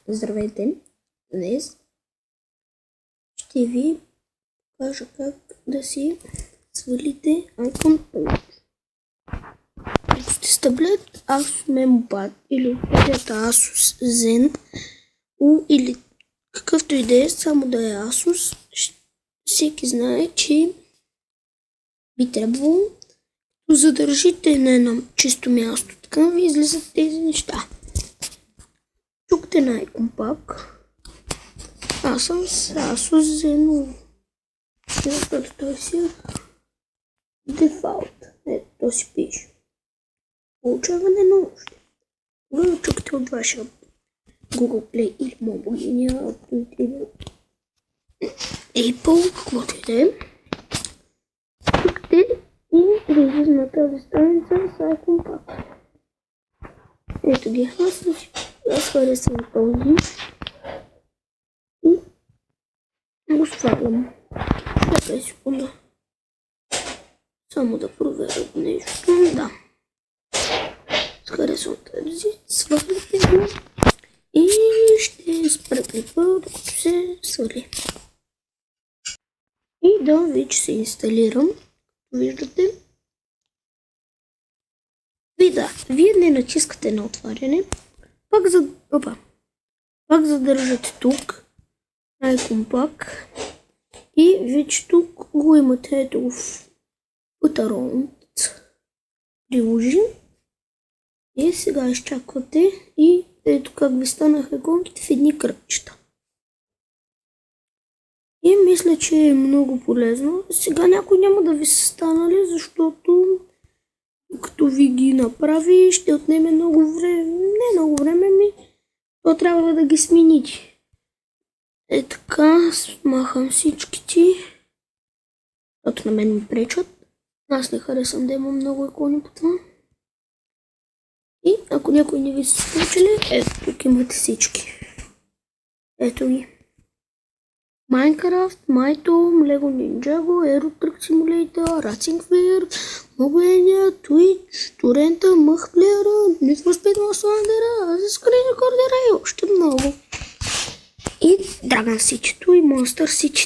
Здравейте! Днес ще ви покажа как да си свалите iPhone 5. Ако сте с таблет Asus MemoPad или отпадията Asus Zen U или какъвто и да е, само да е Asus, всеки знае, че би трябвало да задържите на едно чисто място. Така ви излизат тези неща. Чукате на Icon Pack. Аз съм с Asus Zen U. Защото той си е дефалт. Ето, то си пише. Получаване на още. Тогава чукате от вашия Google Play или мобилния Android или Apple, каквото и да е. Чукате и влизате на тази страница с Icon Pack. Ето ги. Аз харесвам този и го свалям. Чакай секунда. Само да проверя нещо. Да. Харесвам тази. Сваляте го и ще спра клипа, докато се свали. И да, вече се инсталирам. Виждате. И да, вие не натискате на отваряне. Пак задържате тук Icon Pack и вече тук го имате, ето го в Put приложи. И сега изчаквате и ето как ви станаха иконките в едни кръгчета. И мисля, че е много полезно. Сега някой няма да ви са станали, защото като ви ги направи, ще отнеме много време. Не много време, то трябва да ги смените. Е така, смахам всичките, защото на мен ми пречат. Аз не харесвам да имам много икони по това. И ако някой не ви се случили, ето тук имате всички. Ето ги. Minecraft, MyTome, Lego Ninjago, Aero Truck Simulator, Racing Fair, Mobile, Twitch, Torrenta, Mach Player, Need for Speed Most Wanderer, Screen Recorder и още много. И Dragon City и Monster City.